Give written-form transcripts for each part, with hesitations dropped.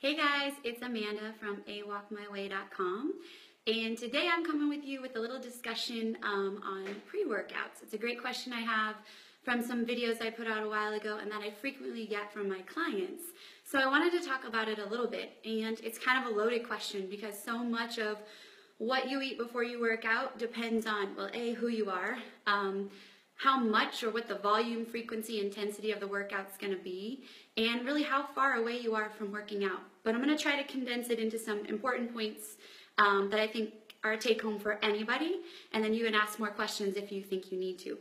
Hey guys, it's Amanda from awalkmyway.com, and today I'm coming with you with a little discussion on pre-workouts. It's a great question I have from some videos I put out a while ago and that I frequently get from my clients. So I wanted to talk about it a little bit, and it's kind of a loaded question because so much of what you eat before you work out depends on, well, A, who you are, how much or what the volume, frequency, intensity of the workout's going to be, and really how far away you are from working out. But I'm going to try to condense it into some important points that I think are a take-home for anybody, and then you can ask more questions if you think you need to.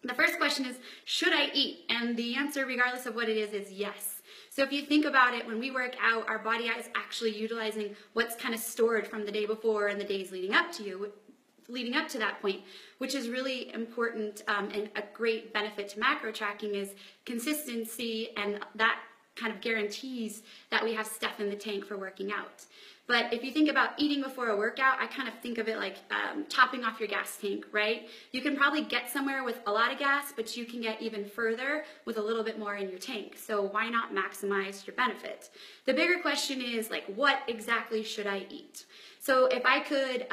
The first question is, should I eat? And the answer, regardless of what it is yes. So if you think about it, when we work out, our body is actually utilizing what's kind of stored from the day before and the days leading up to that point, which is really important, and a great benefit to macro tracking is consistency, and that kind of guarantees that we have stuff in the tank for working out. But if you think about eating before a workout, I kind of think of it like topping off your gas tank, right? You can probably get somewhere with a lot of gas, but you can get even further with a little bit more in your tank. So why not maximize your benefit? The bigger question is, like, what exactly should I eat? So if I could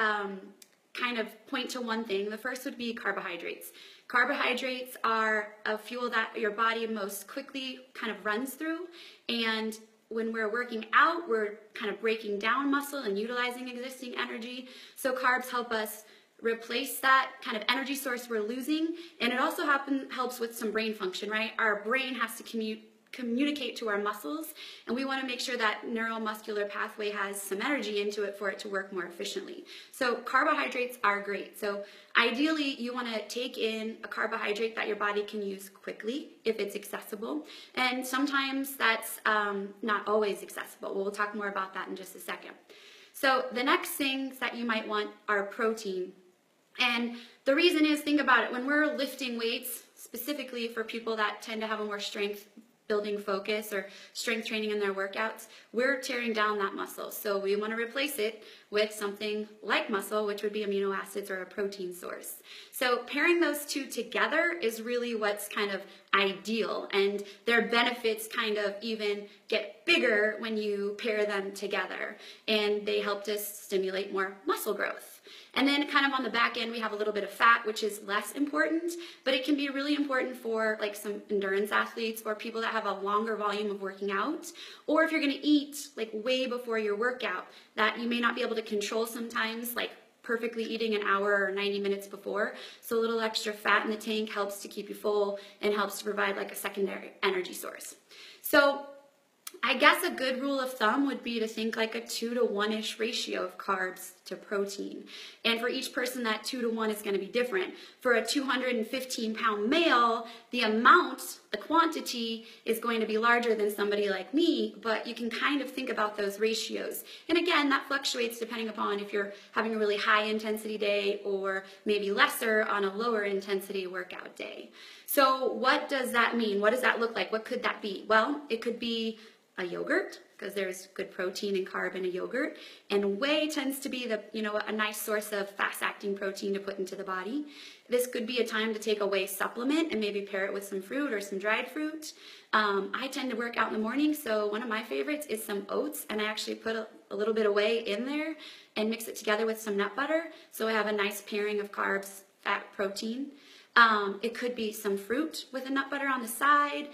kind of point to one thing, the first would be carbohydrates. Carbohydrates are a fuel that your body most quickly kind of runs through, and when we're working out, we're kind of breaking down muscle and utilizing existing energy. So carbs help us replace that kind of energy source we're losing, and it also helps with some brain function, right? Our brain has to communicate to our muscles, and we want to make sure that neuromuscular pathway has some energy into it for it to work more efficiently. So carbohydrates are great. So ideally, you want to take in a carbohydrate that your body can use quickly if it's accessible, and sometimes that's not always accessible. We'll talk more about that in just a second. So the next things that you might want are protein. And the reason is, think about it, when we're lifting weights, specifically for people that tend to have a more strength building focus or strength training in their workouts, we're tearing down that muscle. So we want to replace it with something like muscle, which would be amino acids or a protein source. So pairing those two together is really what's kind of ideal, and their benefits kind of even get bigger when you pair them together, and they help to stimulate more muscle growth. And then kind of on the back end, we have a little bit of fat, which is less important, but it can be really important for like some endurance athletes or people that have a longer volume of working out, or if you're going to eat like way before your workout that you may not be able to control sometimes, like perfectly eating an hour or 90 minutes before. So a little extra fat in the tank helps to keep you full and helps to provide like a secondary energy source. So I guess a good rule of thumb would be to think like a 2 to 1-ish ratio of carbs to protein. And for each person, that 2 to 1 is going to be different. For a 215-pound male, the amount, the quantity, is going to be larger than somebody like me, but you can kind of think about those ratios. And again, that fluctuates depending upon if you're having a really high intensity day or maybe lesser on a lower intensity workout day. So what does that mean? What does that look like? What could that be? Well, it could be a yogurt, because there's good protein and carb in a yogurt, and whey tends to be a nice source of fast-acting protein to put into the body. This could be a time to take a whey supplement and maybe pair it with some fruit or some dried fruit. I tend to work out in the morning, so one of my favorites is some oats, and I actually put a little bit of whey in there and mix it together with some nut butter, so I have a nice pairing of carbs, fat, protein. It could be some fruit with a nut butter on the side.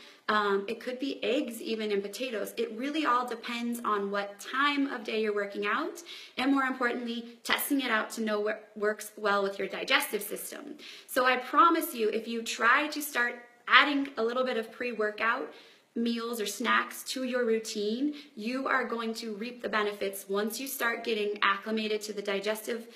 It could be eggs, even, and potatoes. It really all depends on what time of day you're working out, and more importantly, testing it out to know what works well with your digestive system. So I promise you, if you try to start adding a little bit of pre-workout meals or snacks to your routine, you are going to reap the benefits once you start getting acclimated to the digestive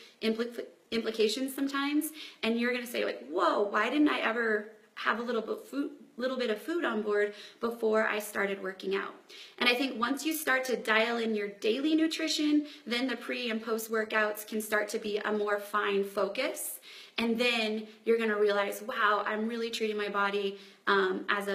implications sometimes, and you're going to say like, whoa, why didn't I ever have a little bit of food on board before I started working out? And I think once you start to dial in your daily nutrition, then the pre and post workouts can start to be a more fine focus. And then you're going to realize, wow, I'm really treating my body as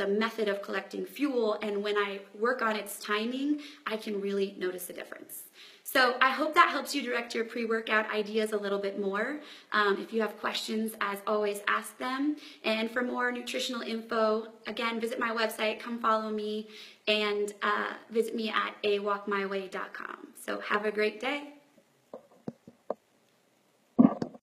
a method of collecting fuel. And when I work on its timing, I can really notice a difference. So I hope that helps you direct your pre-workout ideas a little bit more. If you have questions, as always, ask them. And for more nutritional info, again, visit my website, come follow me, and visit me at awalkmyway.com. So have a great day.